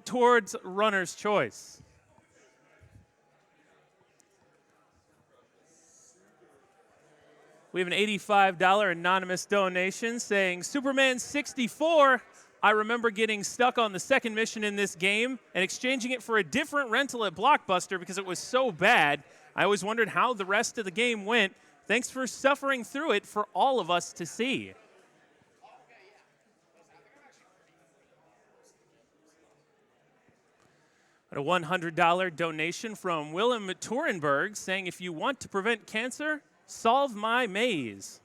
towards runner's choice. We have an $85 anonymous donation saying, Superman 64, I remember getting stuck on the second mission in this game and exchanging it for a different rental at Blockbuster because it was so bad. I always wondered how the rest of the game went. Thanks for suffering through it for all of us to see. A $100 donation from Willem Turenberg saying, if you want to prevent cancer, solve my maze.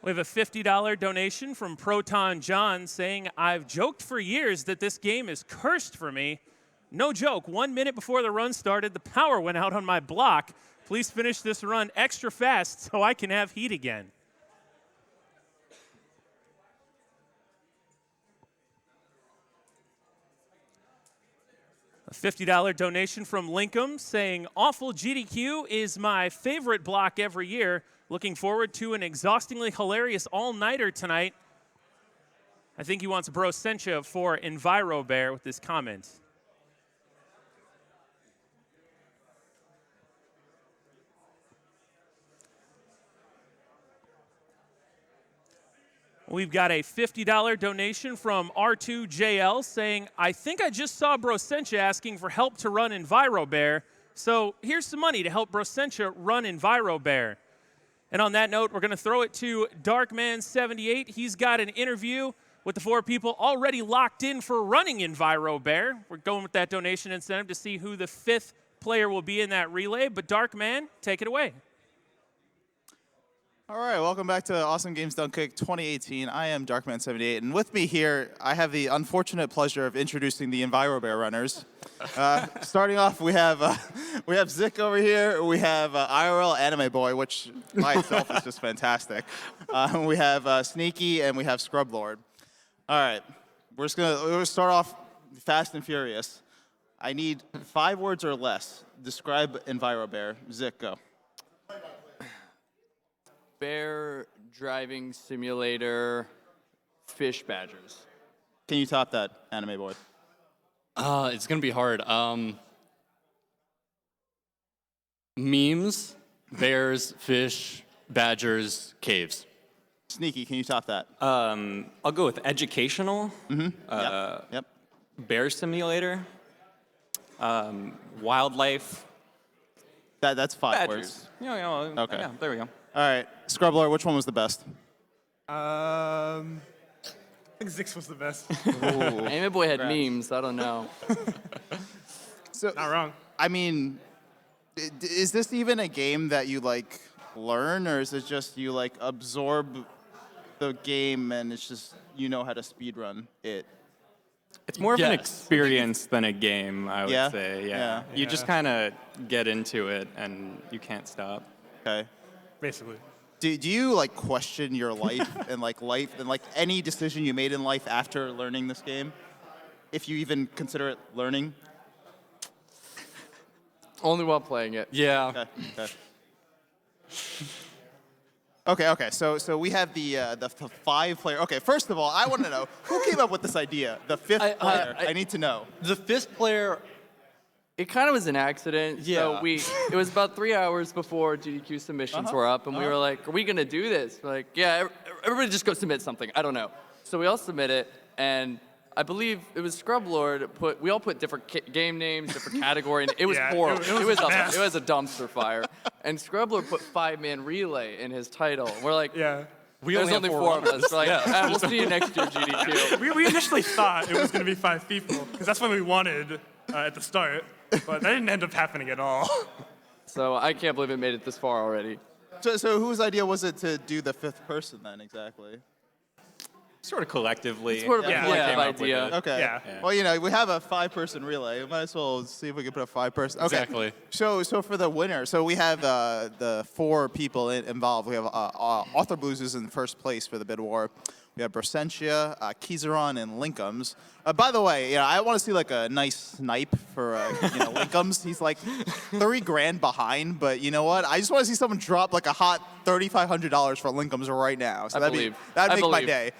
We have a $50 donation from Proton John saying, I've joked for years that this game is cursed for me. No joke, 1 minute before the run started, the power went out on my block. Please finish this run extra fast so I can have heat again. A $50 donation from Lincoln saying, Awful GDQ is my favorite block every year. Looking forward to an exhaustingly hilarious all-nighter tonight. I think he wants Bro Sencha for Envirobear with this comment. We've got a $50 donation from R2JL saying, I think I just saw Brosencha asking for help to run Envirobear, so here's some money to help Brosencha run Envirobear. And on that note, we're going to throw it to Darkman78. He's got an interview with the 4 people already locked in for running Envirobear. We're going with that donation incentive to see who the 5th player will be in that relay, but Darkman, take it away. All right, welcome back to Awesome Games Done Quick 2018. I am Darkman78, and with me here, I have the unfortunate pleasure of introducing the Envirobear runners. Starting off, we have Zik over here. We have IRL Anime Boy, which by itself is just fantastic. We have Sneaky, and we have Scrub Lord. All right, we're gonna start off fast and furious. I need 5 words or less. Describe Envirobear. Zik, go. Bear driving simulator, fish badgers. Can you top that, Anime Boy? It's gonna be hard. Memes, bears, fish, badgers, caves. Sneaky, can you top that? I'll go with educational. Yep. Bear simulator. Wildlife. That's 5 Badgers. words. Okay. Yeah, there we go. All right, Scrub Lord, which one was the best? I think Zix was the best. Anime Boy had memes, I don't know. So, Not wrong. I mean, is this even a game that you like learn, or is it just you like absorb the game and it's just you know how to speedrun it? It's more of an Yes. experience than a game, I would Yeah? say. Yeah. You just kind of get into it and you can't stop. Okay. Basically. Do you like question your life and like any decision you made in life after learning this game, if you even consider it learning? Only while playing it. Yeah. Okay. So we have the 5 player. Okay, first of all, I want to know who came up with this idea. The 5th player. I need to know. The 5th player. It kind of was an accident. Yeah. So it was about 3 hours before GDQ submissions were up, and we were like, are we going to do this? We're like, yeah, everybody just go submit something. I don't know. So we all submit it, and I believe it was Scrub Lord we all put different game names, different category, and it was Yeah, horrible. it was a mess. It was a dumpster fire. And Scrub Lord put 5-man relay in his title. We're like, We there's only only have 4 of us. We're like, Yeah. we'll see you next year, GDQ. We initially thought it was going to be 5 people, because that's what we wanted at the start, but that didn't end up happening at all. So I can't believe it made it this far already. So whose idea was it to do the 5th person then exactly? Sort of collectively. Sort of a Yeah. collective Came up with idea. it. Okay. Yeah. Well, you know, we have a 5-person relay. We might as well see if we can put a 5-person. Okay. Exactly. So for the winner, so we have the 4 people involved. We have Author Blues is in first place for the bid war. we have Brosentia, Kizaron, and Linkums. By the way, yeah, I want to see like a nice snipe for Linkums. He's like $3,000 behind, but you know what? I just want to see someone drop like a hot $3,500 for Linkums right now. So that'd make my day.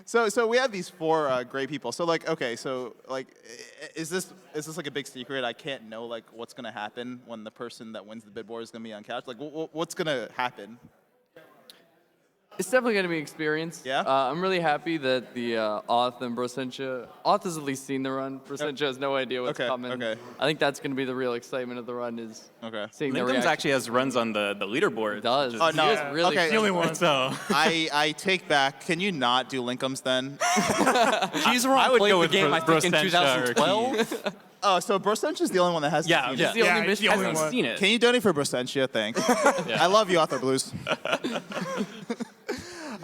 So we have these 4 great people. So like, okay, so like, is this like a big secret? I can't know like what's gonna happen when the person that wins the bid war is gonna be on couch. Like, what's gonna happen? It's definitely going to be an experience. Yeah? I'm really happy that the Auth and Brosentia, Auth has at least seen the run. Brosentia has no idea what's coming. Okay. I think that's going to be the real excitement of the run is seeing their Linkums reaction. actually has runs on the leaderboard. It does. Oh, no. He is really Okay. The only one. So I take back. Can you not do Linkums then? I would go with the game, I think, in 2012. Oh, so Brosentia's the only one that has. Yeah, seen yeah. it. the only he's mission. the only Hasn't one. seen it. Can you donate for Brosentia? Thanks. I love you, Author Blues.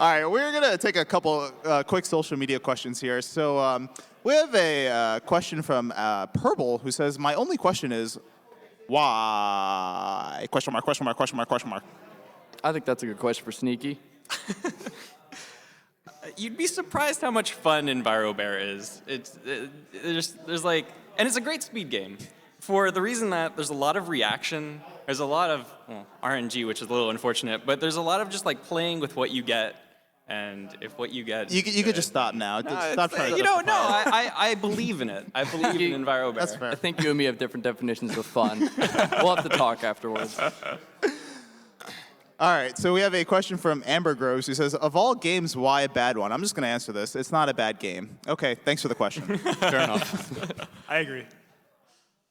All right, we're going to take a couple quick social media questions here. So we have a question from Purple who says, my only question is, why? Question mark, question mark, question mark, question mark. I think that's a good question for Sneaky. You'd be surprised how much fun Envirobear is. There's like, and it's a great speed game for the reason that there's a lot of reaction. There's a lot of RNG, which is a little unfortunate, but there's a lot of just like playing with what you get. And if what you get, You could just stop now. Stop trying to I believe in it. I believe in Envirobear. That's fair. I think you and me have different definitions of fun. We'll have to talk afterwards. All right, so we have a question from Amber Groves who says, of all games, why a bad one? I'm just going to answer this. It's not a bad game. Okay, thanks for the question. Fair enough. I agree.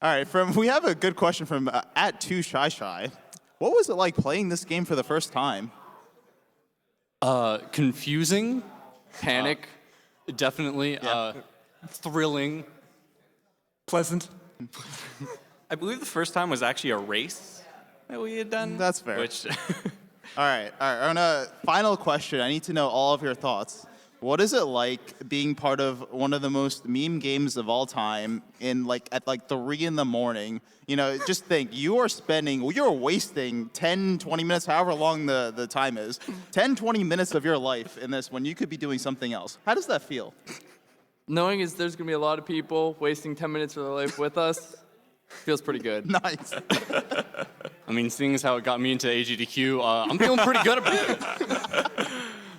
All right, we have a good question from @2shy. What was it like playing this game for the first time? Confusing, Panic. definitely. Thrilling. Pleasant. I believe the first time was actually a race that we had done. That's fair. Which All right. On a final question, I need to know all of your thoughts. What is it like being part of one of the most meme games of all time at 3 in the morning? You know, just think, you're wasting 10, 20 minutes, however long the time is, 10, 20 minutes of your life in this when you could be doing something else. How does that feel? Knowing there's going to be a lot of people wasting 10 minutes of their life with us feels pretty good. Nice. I mean, seeing as how it got me into AGDQ, I'm feeling pretty good about it.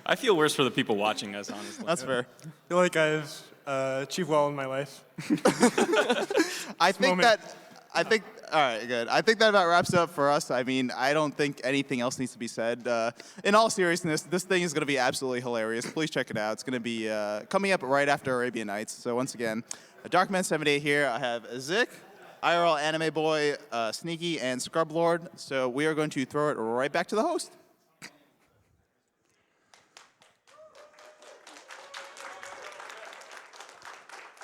I feel worse for the people watching us, honestly. That's fair. I feel like I've achieved well in my life. All right, good. I think that about wraps it up for us. I mean, I don't think anything else needs to be said. In all seriousness, this thing is going to be absolutely hilarious. Please check it out. It's going to be coming up right after Arabian Nights. So once again, Darkman78 here. I have Zik, IRL Anime Boy, Sneaky, and Scrub Lord. So we are going to throw it right back to the host.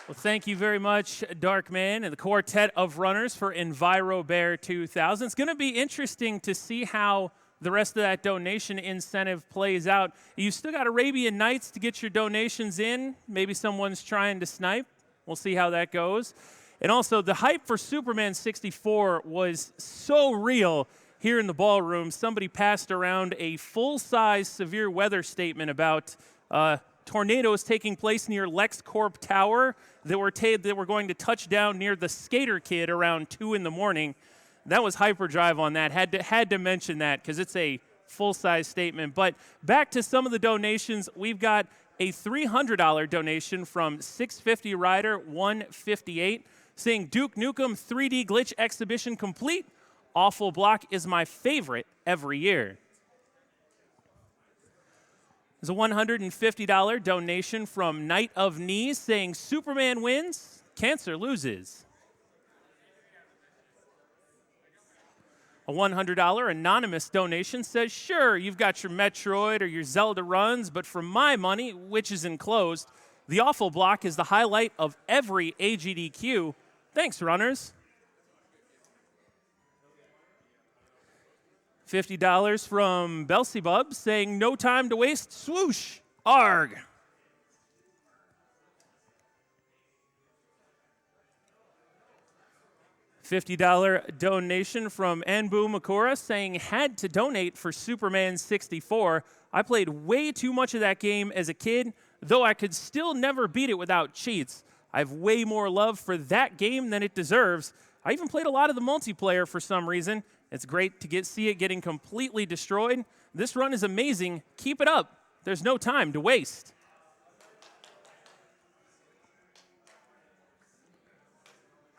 Well, thank you very much, Darkman, and the quartet of runners for Envirobear 2000. It's going to be interesting to see how the rest of that donation incentive plays out. You still got Arabian Nights to get your donations in. Maybe someone's trying to snipe. We'll see how that goes. And also, the hype for Superman 64 was so real here in the ballroom. Somebody passed around a full-size severe weather statement about tornadoes taking place near LexCorp Tower that were going to touch down near the Skater Kid around 2 in the morning. That was hyperdrive on that. Had to mention that because it's a full-size statement. But back to some of the donations. We've got a $300 donation from 650 Rider 158 saying Duke Nukem 3D Glitch Exhibition complete. Awful Block is my favorite every year. There's a $150 donation from Knight of Knees saying Superman wins, cancer loses. A $100 anonymous donation says, sure, you've got your Metroid or your Zelda runs, but for my money, which is enclosed, the Awful Block is the highlight of every AGDQ. Thanks, runners. $50 from Belsebub saying, no time to waste, swoosh, arg. $50 donation from Anbu Makura saying, had to donate for Superman 64. I played way too much of that game as a kid, though I could still never beat it without cheats. I have way more love for that game than it deserves. I even played a lot of the multiplayer for some reason. It's great to see it getting completely destroyed. This run is amazing. Keep it up. There's no time to waste.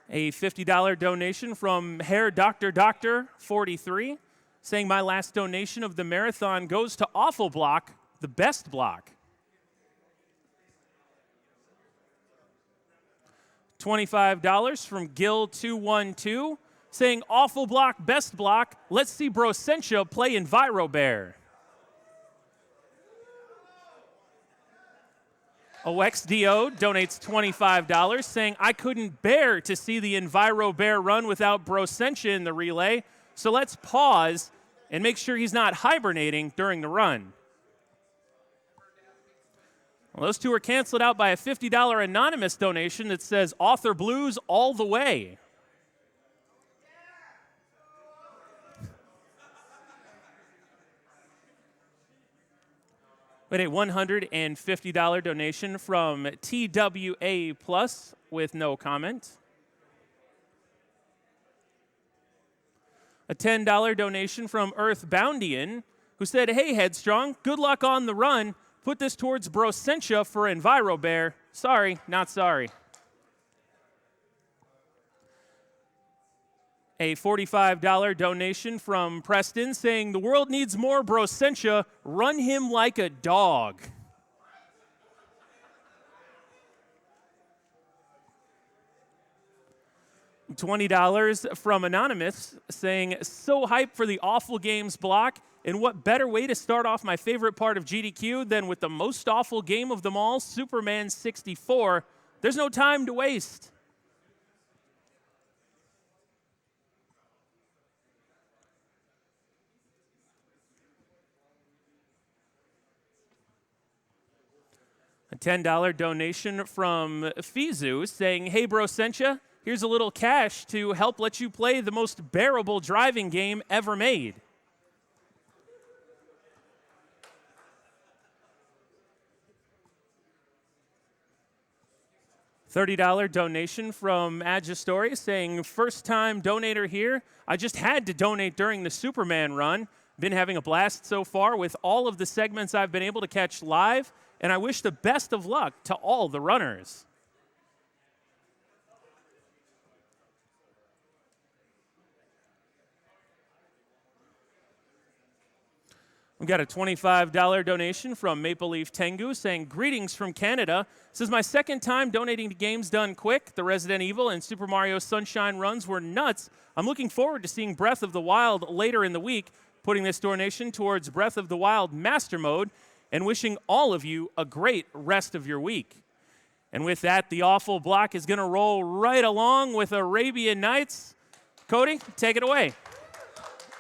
A $50 donation from Hair Doctor 43 saying my last donation of the marathon goes to Awful Block, the best block. $25 from Gil212 saying Awful Block, best block. Let's see Brosentia play Envirobear. OXDO donates $25 saying I couldn't bear to see the Envirobear run without Brosentia in the relay, so let's pause and make sure he's not hibernating during the run. Well, those two are canceled out by a $50 anonymous donation that says Author Blues all the way. We had a $150 donation from TWA Plus with no comment. A $10 donation from Earthboundian, who said, hey, Headstrong, good luck on the run. Put this towards Brosentia for Envirobear. Sorry, not sorry. A $45 donation from Preston saying, the world needs more Brosentia. Run him like a dog. $20 from Anonymous saying, so hyped for the Awful Games block. And what better way to start off my favorite part of GDQ than with the most awful game of them all, Superman 64. There's no time to waste. A $10 donation from Fizu saying, hey, Brosentia, here's a little cash to help let you play the most bearable driving game ever made. $30 donation from Agistory saying, first time donator here. I just had to donate during the Superman run. Been having a blast so far with all of the segments I've been able to catch live, and I wish the best of luck to all the runners. We got a $25 donation from Maple Leaf Tengu saying, greetings from Canada. This is my second time donating to games done quick. The Resident Evil and Super Mario Sunshine runs were nuts. I'm looking forward to seeing Breath of the Wild later in the week, putting this donation towards Breath of the Wild Master Mode, and wishing all of you a great rest of your week. And with that, the Awful Block is going to roll right along with Arabian Nights. Kotti, take it away.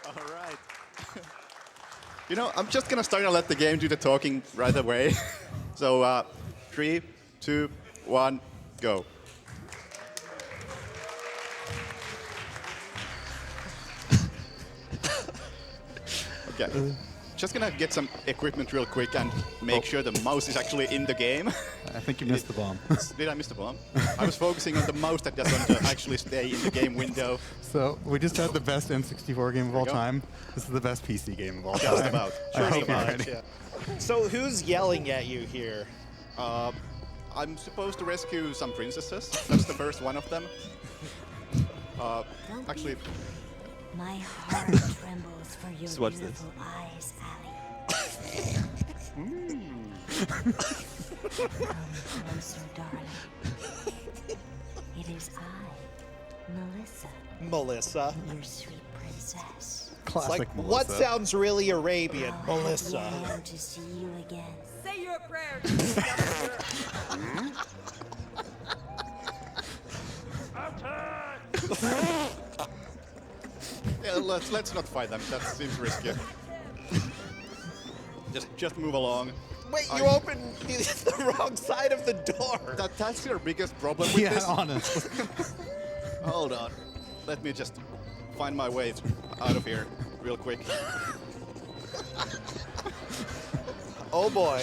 All right. You know, I'm just going to start and let the game do the talking right away. So, 3, 2, 1, go. Okay. Just going to get some equipment real quick and make sure the mouse is actually in the game. I think you missed the bomb. Did I miss the bomb? I was focusing on the mouse that doesn't actually stay in the game window. So we just had the best N64 game of all time. This is the best PC game of all time. Just about. Just about. Yeah. So who's yelling at you here? I'm supposed to rescue some princesses. That's the first one of them. Actually, my heart trembles for your watch beautiful eyes, Allie. Come closer, darling. It is I, Melissa, Melissa. your sweet princess. Classic Like, Melissa. what sounds really Arabian? I'll Melissa. have the honor to see you again. Say your prayer. yeah, let's not fight them. That seems risky. Just move along. Wait, you opened the wrong side of the door. That's your biggest problem with Yeah, this? honestly. Hold on. let me just find my way out of here real quick. Oh boy.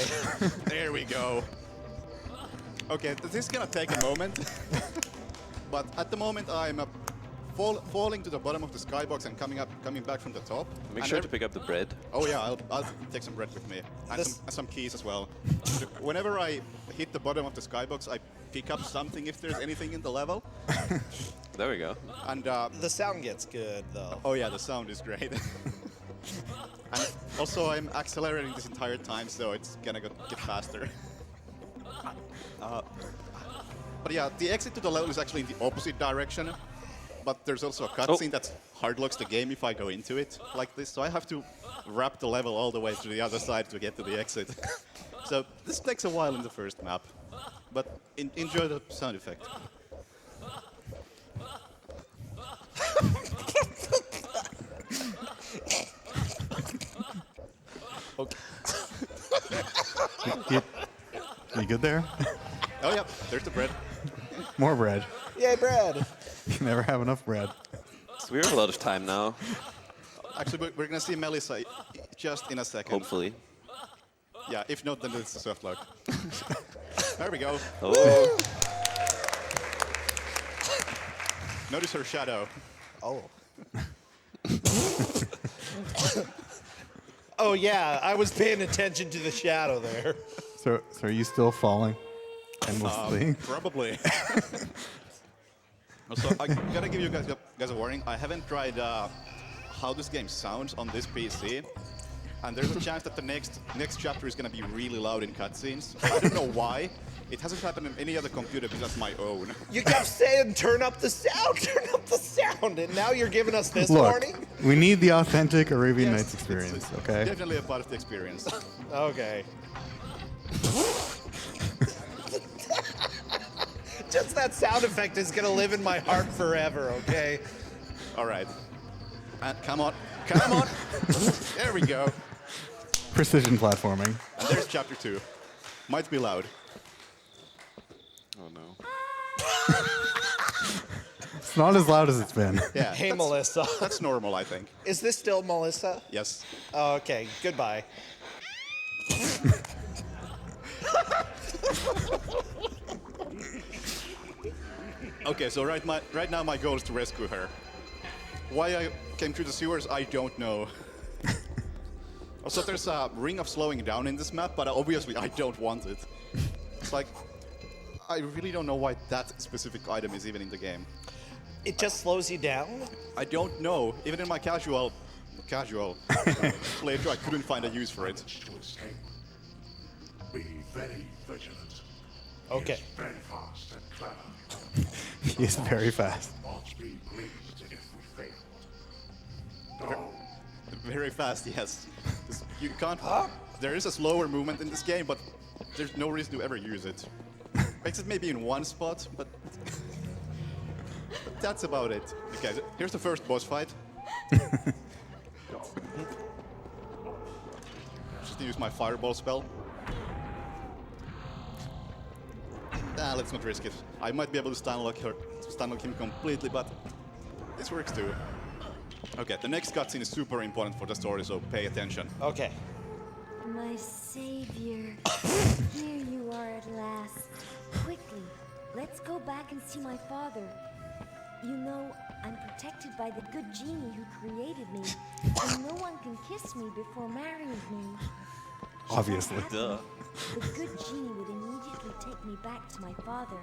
There we go. Okay, this is gonna take a moment. But at the moment, I'm falling to the bottom of the skybox and coming back from the top. Make And sure to pick up the bread. Oh yeah, I'll take some bread with me and some keys as well. Whenever I hit the bottom of the skybox, I pick up something if there's anything in the level. There we go. And The sound gets good though. oh yeah, the sound is great. And also, I'm accelerating this entire time, so it's gonna get faster. But yeah, the exit to the level is actually in the opposite direction. But there's also a cutscene that hard locks the game if I go into it like this. So I have to wrap the level all the way to the other side to get to the exit. So this takes a while in the first map. But enjoy the sound effect. You good there? Oh yeah, there's the bread. More bread. Yay, bread. You never have enough bread. So we have a lot of time now, Actually, we're gonna see Melissa just in a second. hopefully. Yeah, if not, then it's a soft lock. There we go. Oh, Notice her shadow. Oh. Oh yeah, I was paying attention to the shadow there. So are you still falling endlessly? Probably. Also, I gotta give you guys a warning. I haven't tried how this game sounds on this PC, and there's a chance that the next chapter is gonna be really loud in cutscenes. I don't know why. It hasn't happened on any other computer besides my own. You kept saying turn up the sound, and now you're giving us this Look, warning? we need the authentic Arabian Yes, Nights experience, it's okay? Definitely a part of the experience. Okay. Just that sound effect is gonna live in my heart forever, okay? All right. And come on. Come on. There we go. Precision platforming. And there's chapter 2. Might be loud. oh no. It's not as loud as it's been. Yeah. Hey, Melissa. That's normal, I think. Is this still Melissa? Yes. Oh, okay, goodbye. Okay, so right now my goal is to rescue her. Why I came through the sewers, I don't know. Also, there's a ring of slowing down in this map, but obviously I don't want it. It's like, I really don't know why that specific item is even in the game. It just slows you down? I don't know. Even in my casual playthrough, I couldn't find a use for it. Be very vigilant. Okay. Very fast and clever. He's very fast. Won't be pleased if we fail. No. Very fast, yes. You can't. There is a slower movement in this game, but there's no reason to ever use it. Except maybe in one spot, but that's about it. Okay, here's the first boss fight. Just use my fireball spell. Let's not risk it. I might be able to stun lock him completely, but this works too. Okay, the next cutscene is super important for the story, so pay attention. Okay. My savior. Here you are at last. Quickly, let's go back and see my father. You know, I'm protected by the good genie who created me, and no one can kiss me before marrying me. Obviously. Duh. The good genie would immediately take me back to my father.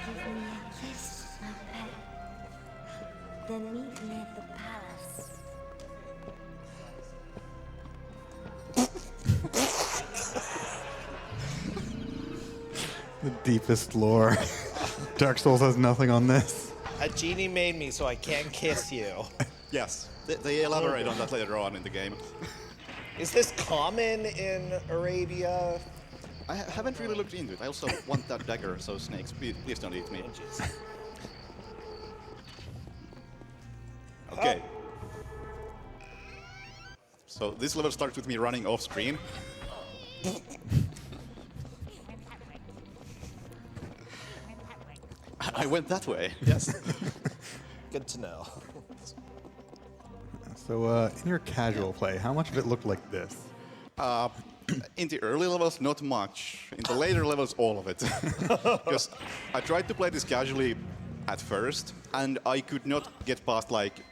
Give me a kiss, my pet. Then meet me at the palace. The deepest lore. Dark Souls has nothing on this. A genie made me so I can't kiss you. Yes, they elaborate on that later on in the game. Is this common in Arabia? I haven't really looked into it. I also want that dagger, so snakes, please don't eat me. Okay. So this level starts with me running off screen. I went that way. Yes. Good to know. So, in your casual play, how much of it looked like this? In the early levels, not much. In the later levels, all of it. Because I tried to play this casually at first, and I could not get past like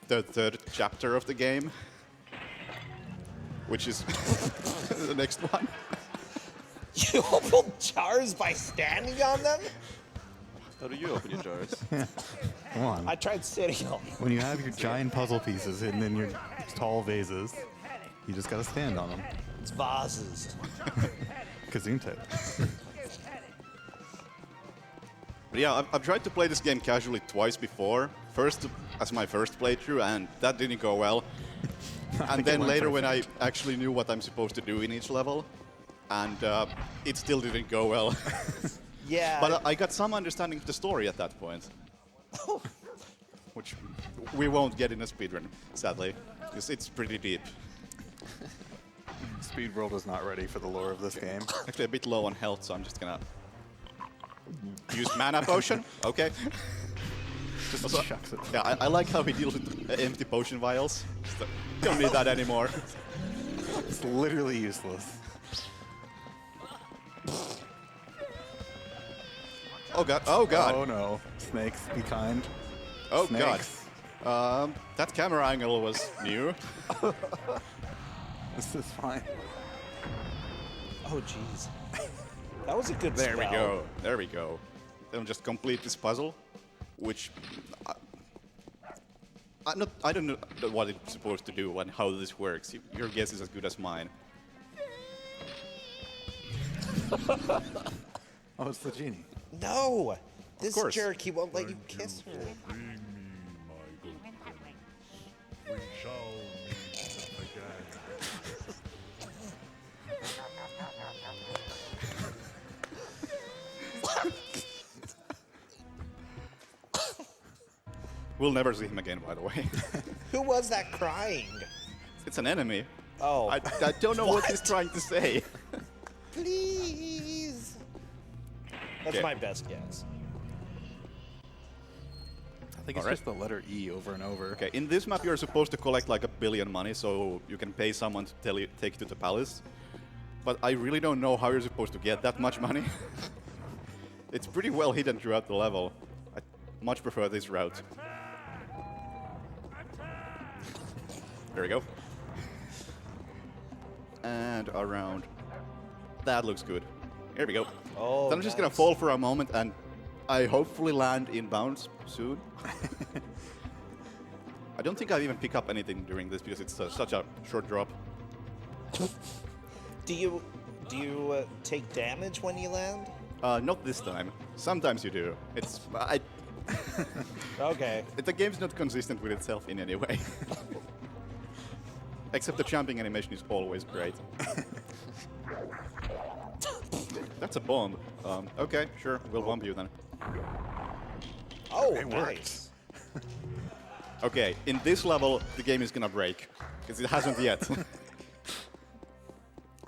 the third chapter of the game, which is the next one. You open jars by standing on them? How do you open your jars? Come on. I tried sitting on them. When you have your giant puzzle pieces hidden in your tall vases, you just gotta stand on them. It's vases. Gesundheit. But yeah, I've tried to play this game casually twice before. First as my first playthrough, and that didn't go well. And then later when I actually knew what I'm supposed to do in each level, and it still didn't go well. Yeah. But I got some understanding of the story at that point. Which we won't get in a speedrun, sadly, because it's pretty deep. Speed World is not ready for the lore of this game. Actually a bit low on health, so I'm just gonna use mana potion. Okay. Just Also, chucks it. yeah, I like how he deals with empty potion vials. Just, don't need that anymore. It's literally useless. Oh god! Oh god! Oh no! Snakes, be kind. Oh Snakes. god! That camera angle was new. This is fine. Oh, jeez. That was a good There we spell. go. There we go. Then just complete this puzzle, which I don't know what it's supposed to do and how this works. Your guess is as good as mine. Oh, it's the genie. No! This course. jerk, he won't let you kiss her. We'll never see him again, by the way. Who was that crying? It's an enemy. Oh. I don't know what he's trying to say. Please! That's Okay. my best guess. I think it's just the letter E over and over. Okay, in this map you're supposed to collect like 1 billion money, so you can pay someone to take you to the palace. But I really don't know how you're supposed to get that much money. It's pretty well hidden throughout the level. I much prefer this route. There we go. And around. That looks good. Here we go. Oh, then I'm just gonna fall for a moment and I hopefully land in bounds soon. I don't think I'll even pick up anything during this because it's such a short drop. Do you take damage when you land? Not this time. Sometimes you do. It's Okay. the game's not consistent with itself in any way. Except the jumping animation is always great. That's a bomb. Okay, sure, we'll bomb you then. Oh, It nice. Okay, in this level, the game is gonna break. Because it hasn't yet.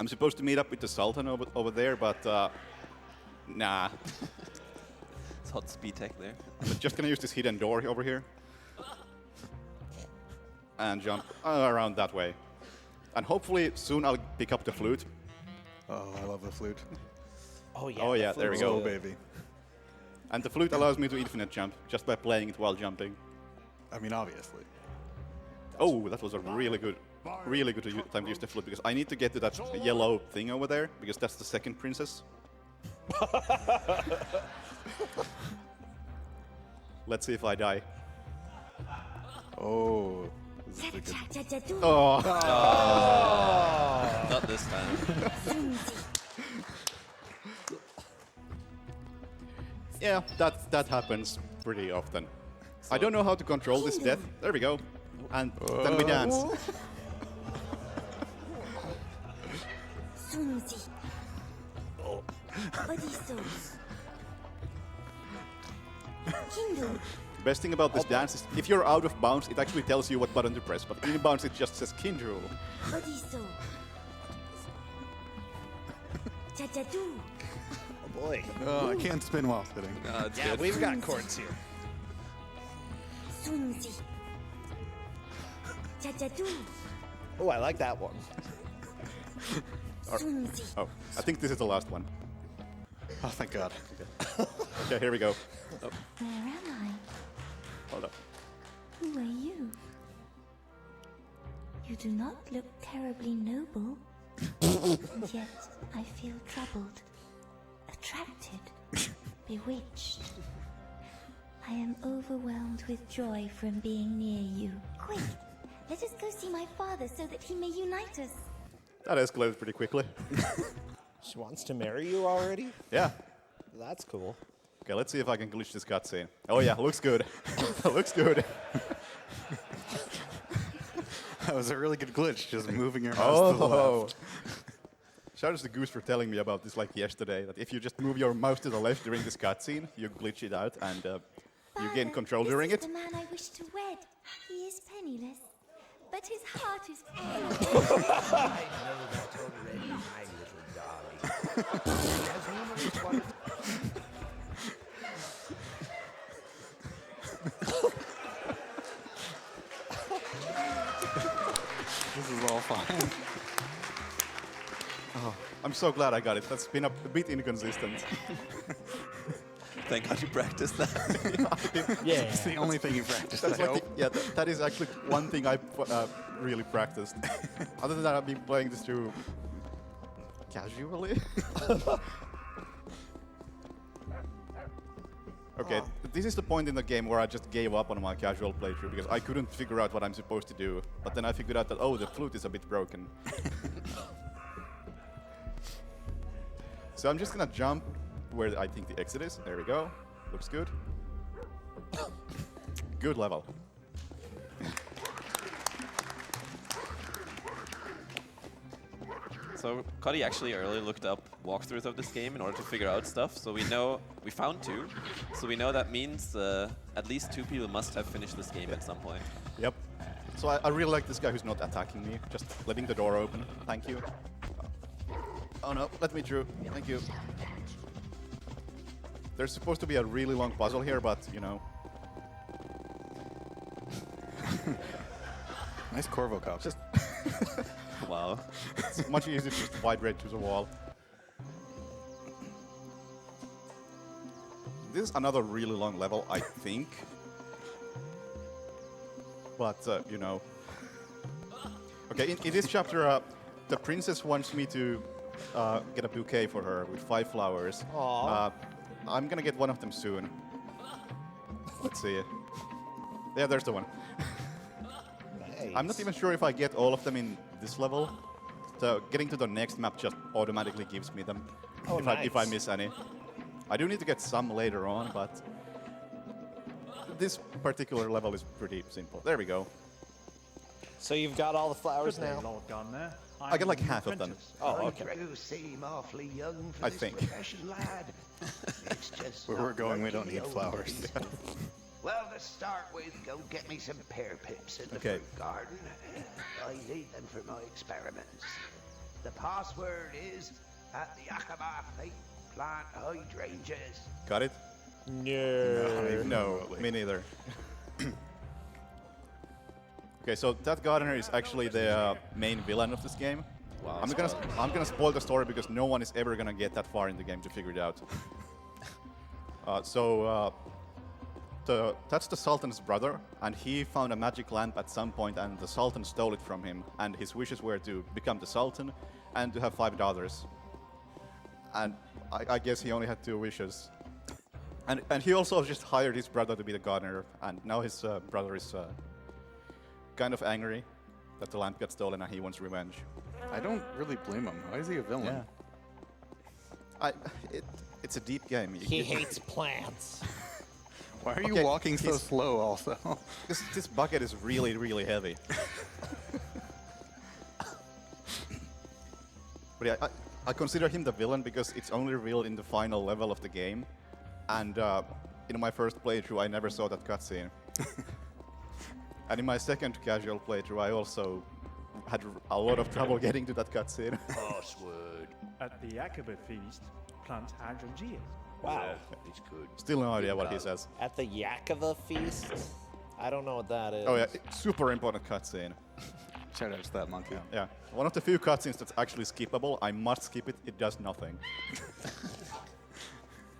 I'm supposed to meet up with the Sultan over there, but nah. It's hot speed tech there. I'm just gonna use this hidden door over here. And jump around that way. And hopefully soon I'll pick up the flute. Oh, I love the flute. Oh, yeah. Oh, the yeah, there we flute's go. Oh, good. baby. And the flute allows me to infinite jump just by playing it while jumping. I mean, obviously. Oh, that was a really good time to use the flute because I need to get to that yellow thing over there because that's the second princess. Let's see if I die. Oh. This is a good... Oh. Not this time. Yeah, that happens pretty often. I don't know how to control this death. There we go. And then we dance. Best thing about this dance is if you're out of bounds, it actually tells you what button to press. But in bounds, it just says Kindrel. boy. Oh, I can't spin while sitting. It's Yeah, good. we've got courts here. Sunzi. Cha-cha-doo. Oh, I like that one. Sunzi. Oh, I think this is the last one. Oh, thank God. Okay, here we go. Where am Hold up. I? Who are you? You do not look terribly noble. And yet, I feel troubled, attracted, bewitched. I am overwhelmed with joy from being near you. Quick, let us go see my father so that he may unite us. That escalated pretty quickly. She wants to marry you already? Yeah. That's cool. Okay, let's see if I can glitch this cutscene. Oh yeah, looks good. Looks good. That was a really good glitch, just moving your mouse to the left. Shout out to Goose for telling me about this like yesterday, that if you just move your mouse to the left during this cutscene, you glitch it out and you gain control during This it. is the man I wish to wed. He is penniless, but his heart is full. I know that already, my little darling. Has numerous qualities. This is all fine. Oh, I'm so glad I got it. That's been a bit inconsistent. Thank God you practiced that. Yeah. It's the only thing you practiced. That's I like hope. that is actually one thing I really practiced. Other than that, I've been playing this through casually. Okay, this is the point in the game where I just gave up on my casual playthrough because I couldn't figure out what I'm supposed to do. But then I figured out that, oh, the flute is a bit broken. So I'm just gonna jump where I think the exit is. There we go. Looks good. Good level. So Kotti actually earlier looked up walkthroughs of this game in order to figure out stuff. So we know we found 2. So we know that means at least 2 people must have finished this game at some point. Yep. So I really like this guy who's not attacking me, just letting the door open. Thank you. Oh no, let me through. Thank you. There's supposed to be a really long puzzle here, but you know. Nice Corvo cop. Just Wow. it's much easier to just vibrate to the wall. This is another really long level, I think. But, you know. Okay, in this chapter, the princess wants me to get a bouquet for her with 5 flowers. Aww. I'm gonna get one of them soon. Let's see. Yeah, there's the one. Nice. I'm not even sure if I get all of them in this level. So getting to the next map just automatically gives me them Oh, if I nice. miss any. I do need to get some later on, but this particular level is pretty simple. There we go. So you've got all the flowers Good day, now? Lord Gardener. I get like half of them. Oh, okay. You seem awfully young for I this think. profession, lad. It's just Where not we're going, we don't working need the flowers. old days. Well, to start with, go get me some pear pips in the Okay. fruit garden. I need them for my experiments. The password is at the Aqaba fake plant hydrangeas. Got it? No. No, me neither. Okay, so that gardener is actually the main villain of this game. Wow. I'm gonna spoil the story because no one is ever gonna get that far in the game to figure it out. That's the Sultan's brother, and he found a magic lamp at some point, and the Sultan stole it from him. And his wishes were to become the Sultan and to have 5 daughters. And I guess he only had 2 wishes. And he also just hired his brother to be the gardener, and now his brother is kind of angry that the lamp got stolen and he wants revenge. I don't really blame him. Why is he a villain? It's a deep game. He hates plants. Why are you Okay, walking so slow also? This bucket is really, really heavy. But yeah, I consider him the villain because it's only revealed in the final level of the game. And in my first playthrough, I never saw that cutscene. And in my second casual playthrough, I also had a lot of trouble getting to that cutscene. Password. At the Aqaba feast, plant hydrogen. Wow. It's good. Still no idea what he says. At the Yakova feast? I don't know what that is. Oh yeah, super important cutscene. Shout out to that monkey. Yeah, one of the few cutscenes that's actually skippable. I must skip it. It does nothing.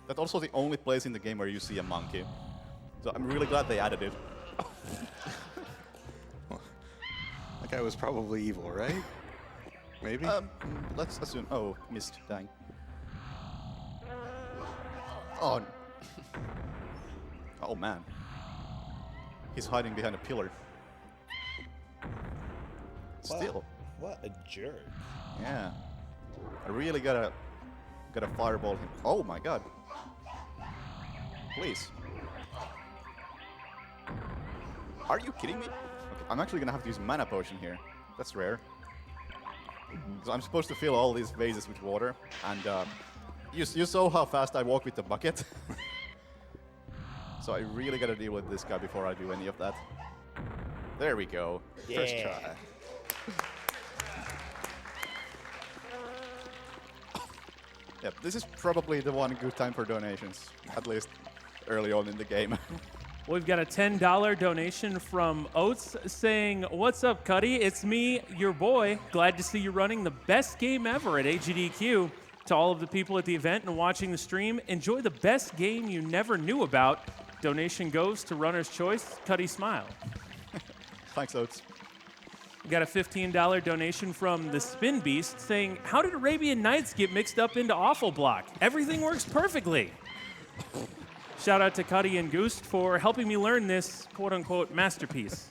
That's also the only place in the game where you see a monkey. So I'm really glad they added it. That guy was probably evil, right? Maybe? Let's assume. Oh, missed. Dang. Oh. Oh man. He's hiding behind a pillar. Still. What a jerk. Yeah. I really gotta fireball him. Oh my god. Please. Are you kidding me? Okay, I'm actually gonna have to use mana potion here. That's rare. So I'm supposed to fill all these vases with water, and you saw how fast I walk with the bucket. So I really gotta deal with this guy before I do any of that. There we go. First Yeah. try. Yep, this is probably the one good time for donations, at least early on in the game. We've got a $10 donation from Oates saying, "What's up, Kotti? It's me, your boy. Glad to see you running the best game ever at AGDQ. To all of the people at the event and watching the stream, enjoy the best game you never knew about. Donation goes to Runner's Choice. Kotti smile." Thanks, Oates. We got a $15 donation from the Spin Beast saying, "How did Arabian Nights get mixed up into Awful Block? Everything works perfectly." Shout out to Kotti and Goose for helping me learn this quote-unquote masterpiece.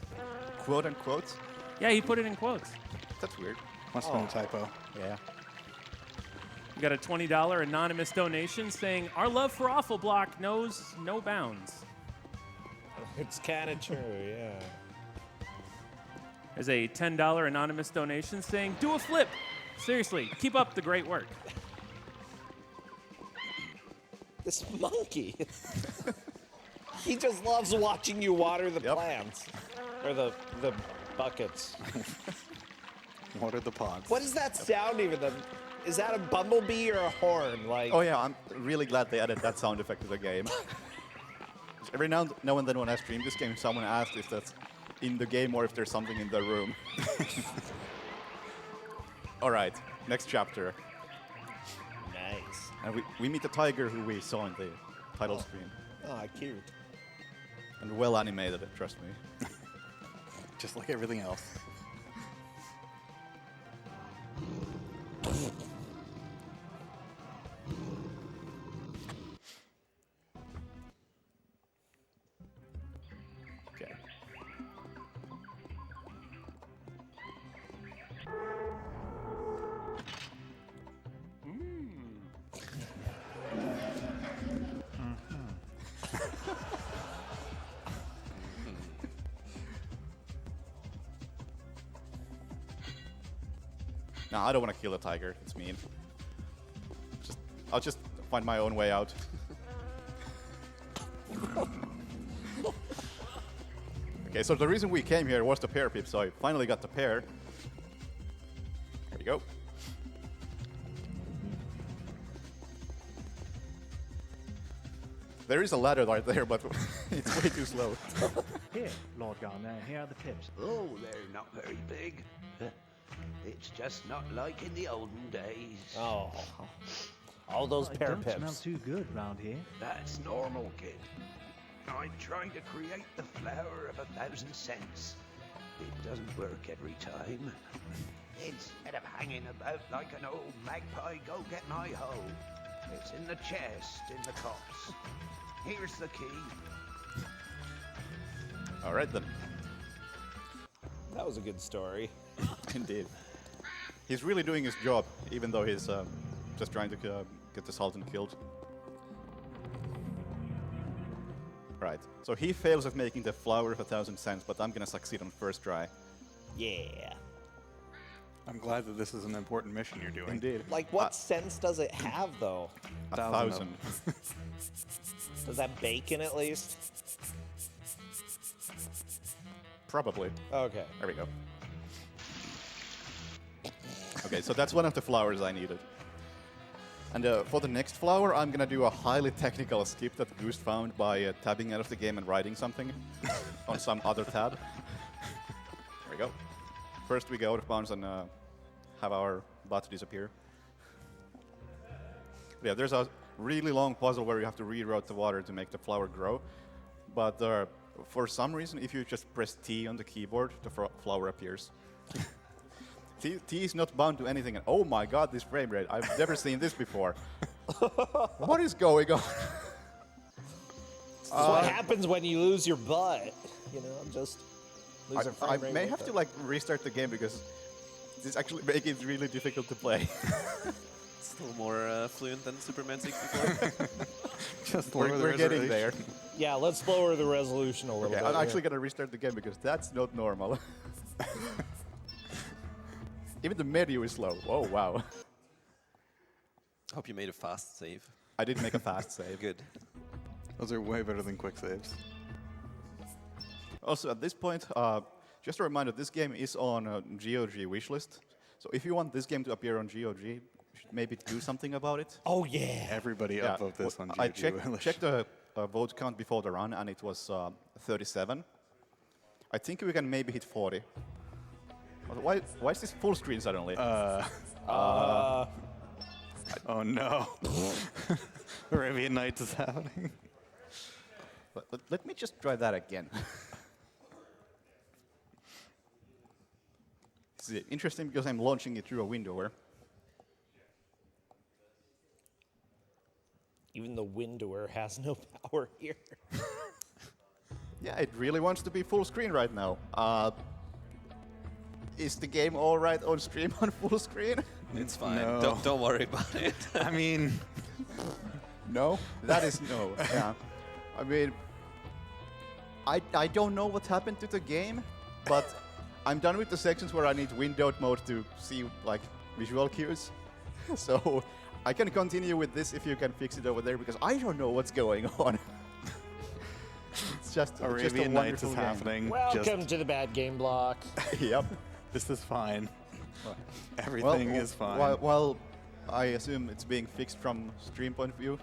Quote unquote? Yeah, he put it in quotes. That's weird. Must have been a typo. Yeah. We got a $20 anonymous donation saying, "Our love for Awful Block knows no bounds." It's kind of true, yeah. There's a $10 anonymous donation saying, "Do a flip. Seriously, keep up the great work." This monkey. He just loves watching you water the plants. Or the buckets. Water the pods. What is that sound even? Is that a bumblebee or a horn? Like. Oh yeah, I'm really glad they added that sound effect to the game. Every now and then when I stream this game, someone asks if that's in the game or if there's something in the room. All right, next chapter. Nice. And we meet the tiger who we saw in the title screen. Oh, cute. And well animated, trust me. Just like everything else. Okay. No, I don't want to kill a tiger. It's mean. I'll just find my own way out. Okay, so the reason we came here was the pear pip, so I finally got the pear. There you go. There is a ladder right there, but it's way too slow. Here, Lord Garner, here are the pips. Oh, they're not very big. It's just not like in the olden days. Oh. All those It pear don't smell pips. too good round here. That's normal, kid. I'm trying to create the flower of 1,000 cents. It doesn't work every time. Instead of hanging about like an old magpie, go get my hoe. It's in the chest, in the copse. Here's the key. All right, then. That was a good story. Indeed. He's really doing his job, even though he's just trying to get the Sultan killed. Right. So he fails at making the flower of 1,000 cents, but I'm gonna succeed on first try. Yeah. I'm glad that this is an important mission you're doing. Indeed. Like, what sense does it have, though? 1,000. Does that bacon at least? Probably. Okay. There we go. Okay, so that's one of the flowers I needed. And for the next flower, I'm gonna do a highly technical skip that Goose found by tabbing out of the game and writing something on some other tab. There we go. First we go out of bounds and have our bot disappear. Yeah, there's a really long puzzle where you have to reroute the water to make the flower grow. But for some reason, if you just press T on the keyboard, the flower appears. T is not bound to anything. And oh my god, this frame rate. I've never seen this before. What is going on? This is what happens when you lose your butt. You know, just lose a frame I rate may like have that. to like restart the game because this actually makes it really difficult to play. Still more fluent than Superman 64. Just we're getting there. Yeah, let's lower the resolution a little Okay, bit. I'm actually gonna restart the game because that's not normal. Even the menu is slow. Oh wow. Hope you made a fast save. I did make a fast save. Good. Those are way better than quick saves. Also, at this point, just a reminder, this game is on GOG wishlist. So if you want this game to appear on GOG, you should maybe do something about it. Oh yeah. Everybody upvote this on GOG. I checked the vote count before the run, and it was 37. I think we can maybe hit 40. Why is this full screen suddenly? Oh no. Arabian Nights is happening. Let me just try that again. This is interesting because I'm launching it through a window where Even the windower has no power here. yeah, it really wants to be full screen right now. Is the game all right on stream on full screen? It's fine. No. Don't worry about it. I mean, no. That is no. Yeah. I mean, I don't know what happened to the game, but I'm done with the sections where I need windowed mode to see like visual cues. So I can continue with this if you can fix it over there because I don't know what's going on. It's just Arabian Nights is happening. Welcome to the bad game block. Yep. This is fine. Everything is fine. While I assume it's being fixed from stream point of view,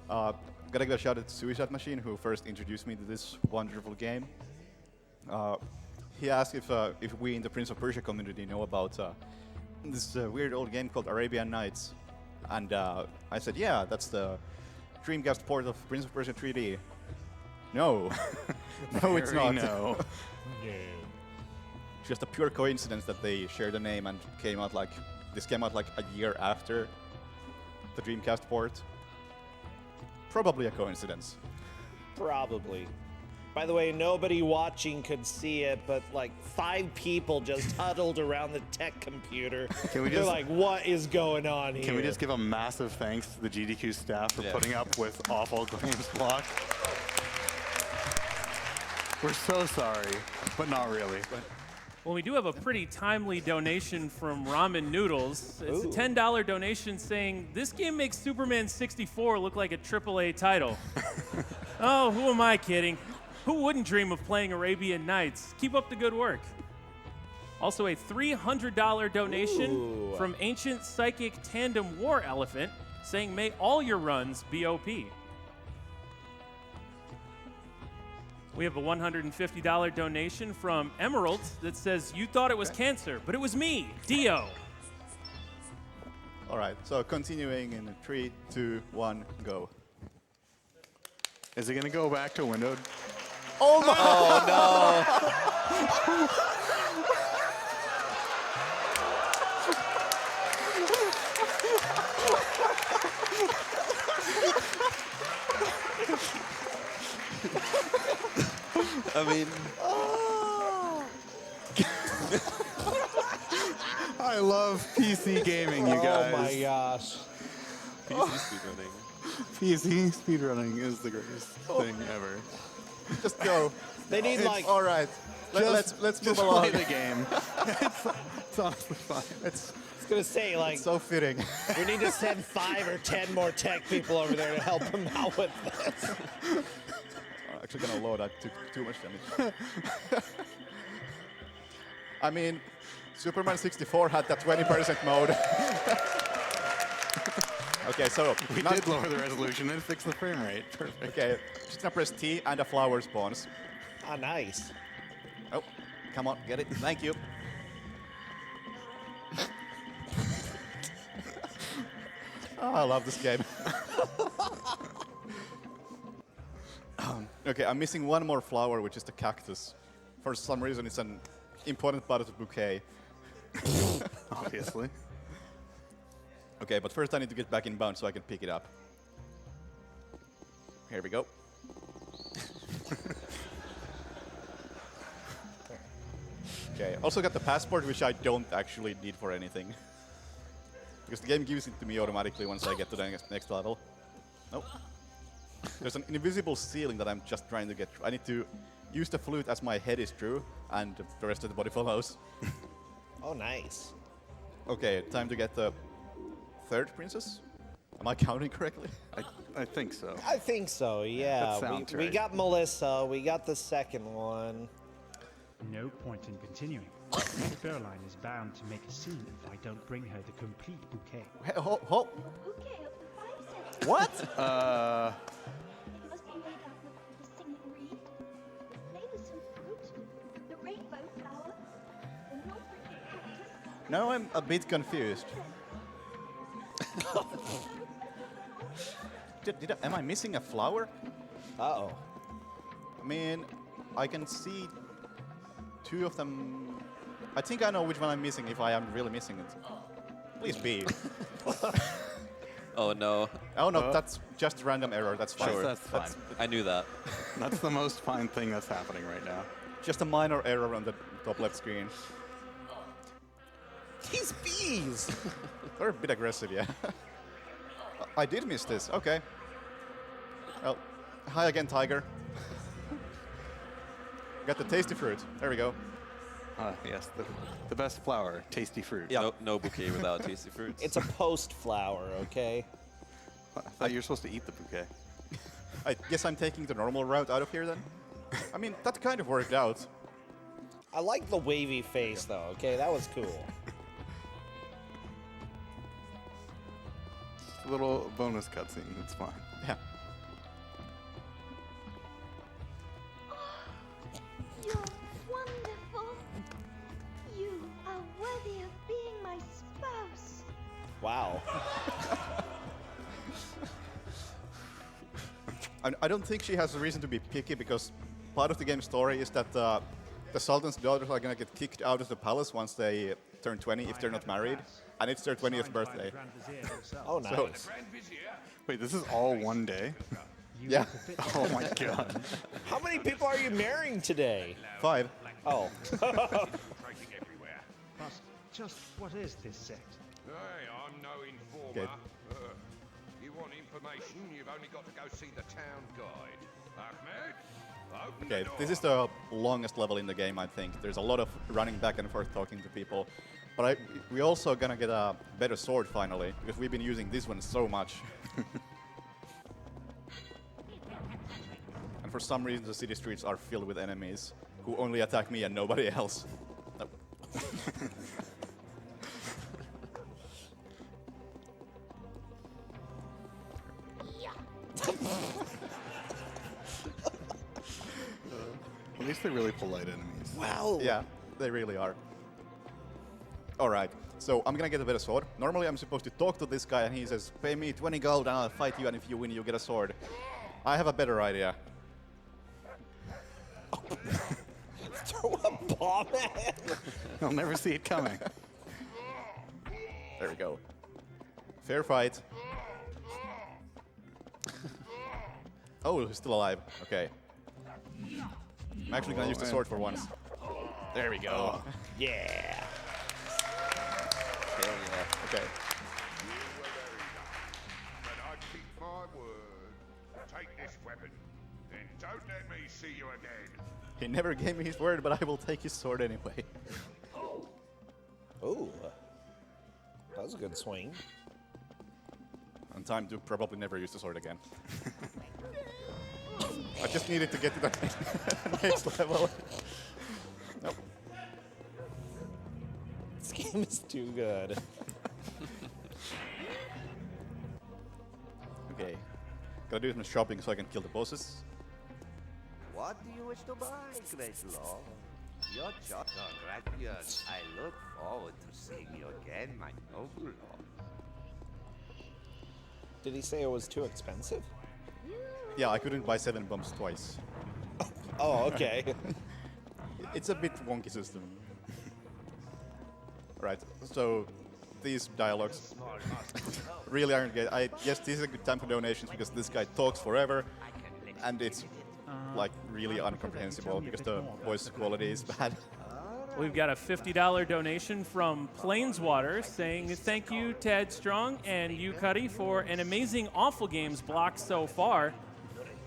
gotta give a shout out to Suicide Machine, who first introduced me to this wonderful game. He asked if we in the Prince of Persia community know about this weird old game called Arabian Nights. And I said, yeah, that's the Dreamcast port of Prince of Persia 3D. No. No, it's not. No. Just a pure coincidence that they shared a name and this came out like a year after the Dreamcast port. Probably a coincidence. Probably. By the way, nobody watching could see it, but like 5 people just huddled around the tech computer. They're like, what is going on here? Can we just give a massive thanks to the GDQ staff for putting up with awful games block? We're so sorry, but not really. Well, we do have a pretty timely donation from Ramen Noodles. It's a $10 donation saying, this game makes Superman 64 look like a AAA title. Oh, who am I kidding? Who wouldn't dream of playing Arabian Nights? Keep up the good work. Also a $300 donation from Ancient Psychic Tandem War Elephant saying, may all your runs be OP. We have a $150 donation from Emerald that says, you thought it was cancer, but it was me, Dio. All right, so continuing in 3, 2, 1, go. Is it going to go back to windowed? Oh my! Oh no! I mean, I love PC gaming, you guys. Oh my gosh. PC speedrunning. PC speedrunning is the greatest thing ever. Just go. They need It's all right. Let's move Just along. play the game. It's honestly fine. I was gonna say, like, So fitting. we need to send 5 or 10 more tech people over there to help them out with this. I'm actually gonna load. I took too much damage. I mean, Superman 64 had that 20% mode. Okay, so We did lower the resolution and fix the frame rate. Perfect. Okay, just gonna press T and a flower spawns. Ah, nice. Oh, come on, get it. Thank you. Oh, I love this game. Okay, I'm missing one more flower, which is the cactus. For some reason, it's an important part of the bouquet. Obviously. Okay, but first I need to get back in bounds so I can pick it up. Here we go. Okay, also got the passport, which I don't actually need for anything. Because the game gives it to me automatically once I get to the next level. Nope. There's an invisible ceiling that I'm just trying to get through. I need to use the flute as my head is through, and the rest of the body follows. Oh, nice. Okay, time to get the third princess? Am I counting correctly? I think so. I think so, yeah. That sounds We right. got Melissa, we got the second one. No point in continuing. Fräulein is bound to make a scene if I don't bring her the complete bouquet. Hey, ho. Bouquet of the 5 cents. What? It must be made up of the singing reed, the flavoursome fruit, the rainbow flower, the non-prickly cactus. Now I'm a bit confused. Am I missing a flower? Uh-oh. I mean, I can see two of them. I think I know which one I'm missing if I am really missing it. Please be. Oh no. Oh no, that's just random error. That's fine. Sure. That's fine. I knew that. That's the most fine thing that's happening right now. Just a minor error on the top left screen. These bees! They're a bit aggressive, yeah. I did miss this. Okay. Well, hi again, tiger. Got the tasty fruit. There we go. Yes, the best flower, tasty fruit. Yeah. No bouquet without tasty fruits. It's a post flower, okay? I thought you were supposed to eat the bouquet. I guess I'm taking the normal route out of here then. I mean, that kind of worked out. I like the wavy face, though, okay? That was cool. A little bonus cutscene, it's fine. Yeah. You're wonderful. You are worthy of being my spouse. Wow. I don't think she has a reason to be picky because part of the game's story is that the Sultan's daughters are gonna get kicked out of the palace once they turn 20 if they're not married, and it's their 20th birthday. Oh, nice. Wait, this is all one day? Yeah. Oh my god. How many people are you marrying today? 5. Oh. But just what is this sect? Hey, I'm no informer. Good. You want information, you've only got to go see the town guide. Ahmed, open Okay, the door. this is the longest level in the game, I think. There's a lot of running back and forth talking to people. But we also gonna get a better sword finally, because we've been using this one so much. And for some reason the city streets are filled with enemies who only attack me and nobody else. Nope. At least they're really polite enemies. Wow. Yeah, they really are. Alright, so I'm gonna get a better sword. Normally I'm supposed to talk to this guy and he says, pay me 20 gold and I'll fight you, and if you win you get a sword. I have a better idea. Throw a bomb at him. You'll never see it coming. There we go. Fair fight. Oh, he's still alive. Okay. I'm actually gonna use the sword for once. There we go. Yeah. Hell yeah. Okay. But I keep my word. Take this weapon, then don't let me see you again. He never gave me his word, but I will take his sword anyway. Ooh. That was a good swing. And time to probably never use the sword again. I just needed to get to the next level. Nope. This game is too good. Okay. Gotta do some shopping so I can kill the bosses. What do you wish to buy, great lord? Your chops are gracious. I look forward to seeing you again, my noble lord. Did he say it was too expensive? Yeah, I couldn't buy 7 bombs twice. Oh, okay. It's a bit wonky system. Right, so these dialogues really aren't good. I guess this is a good time for donations because this guy talks forever and it's like really incomprehensible because the voice quality is bad. We've got a $50 donation from Plainswater saying thank you, Ted Strong and you, Kotti, for an amazing Awful Games block so far.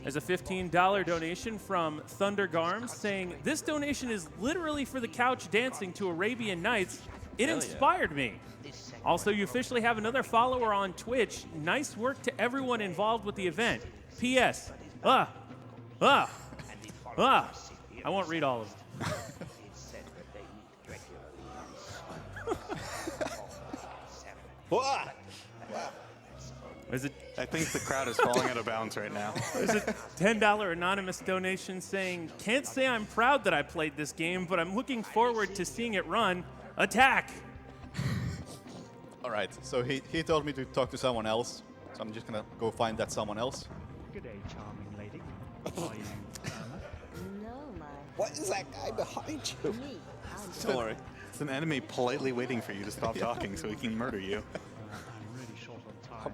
There's a $15 donation from Thunder Garms saying this donation is literally for the couch dancing to Arabian Nights. It inspired me. Also, you officially have another follower on Twitch. Nice work to everyone involved with the event. P.S. I won't read all of them. Is it? I think the crowd is falling out of bounds right now. There's a $10 anonymous donation saying, can't say I'm proud that I played this game, but I'm looking forward to seeing it run. Attack! All right, so he told me to talk to someone else, so I'm just gonna go find that someone else. Good day, charming lady. Are you Irma? No, my. What is that guy behind you? Me. Don't worry. It's an enemy politely waiting for you to stop talking so he can murder you. I'm really short on time,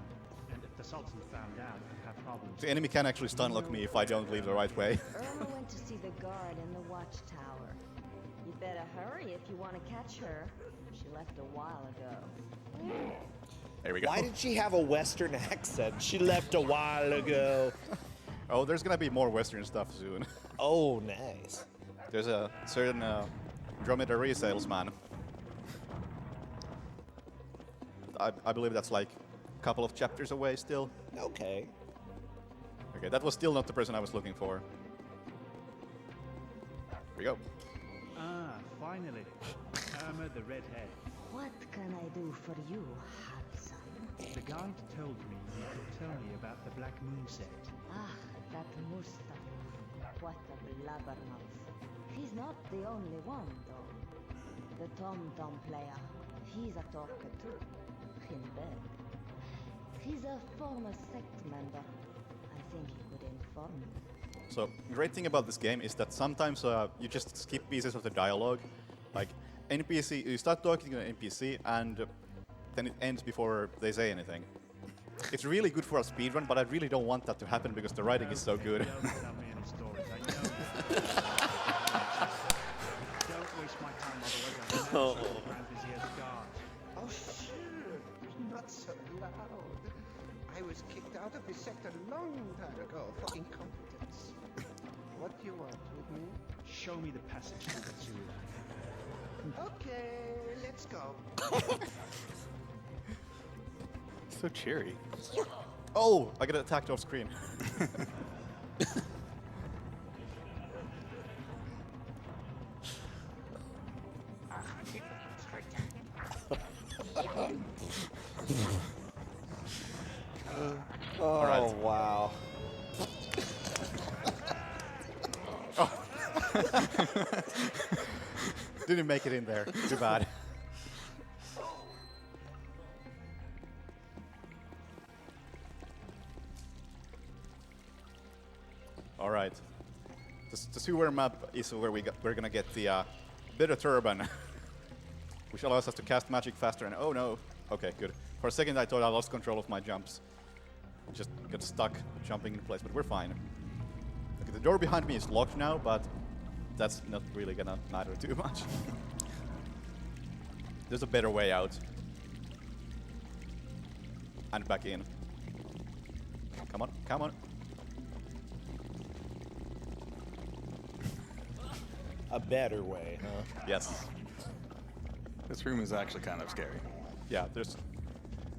and if the Sultan found out, I'd have problems. The enemy can actually stun lock me if I don't leave the right way. Irma went to see the guard in the watchtower. You better hurry if you want to catch her. She left a while ago. There we go. Why did she have a Western accent? She left a while ago. Oh, there's gonna be more Western stuff soon. Oh, nice. There's a certain dromedary salesman. I believe that's like a couple of chapters away still. Okay. Okay, that was still not the person I was looking for. Here we go. Ah, finally. Irma the redhead. What can I do for you, handsome? The guide told me you could tell me about the Black Moon set. Ah, that Mustafa. What a blabbermouth. He's not the only one, though. The tom-tom player. He's a talker, too. In bed. He's a former sect member. I think he could inform you. So, great thing about this game is that sometimes you just skip pieces of the dialogue. Like, NPC, you start talking to an NPC and then it ends before they say anything. It's really good for a speedrun, but I really don't want that to happen because the writing is so good. Don't tell me any stories. I know you. Don't waste my time, otherwise I'll never around this year's guard. Oh, sure. Not so loud. I was kicked out of this sector a long time ago for incompetence. What do you want with me? Show me the passage to the sewer. Okay, let's go. So cheery. Oh, I got attacked off screen. Oh, right. wow. Didn't make it in there. Too bad. All right. The sewer map is where we're gonna get the bitter turban, which allows us to cast magic faster. And oh no. Okay, good. For a second, I thought I lost control of my jumps. Just got stuck jumping in place, but we're fine. Okay, the door behind me is locked now, but that's not really gonna matter too much. There's a better way out. And back in. Come on, come on. A better way, huh? Yes. This room is actually kind of scary. Yeah,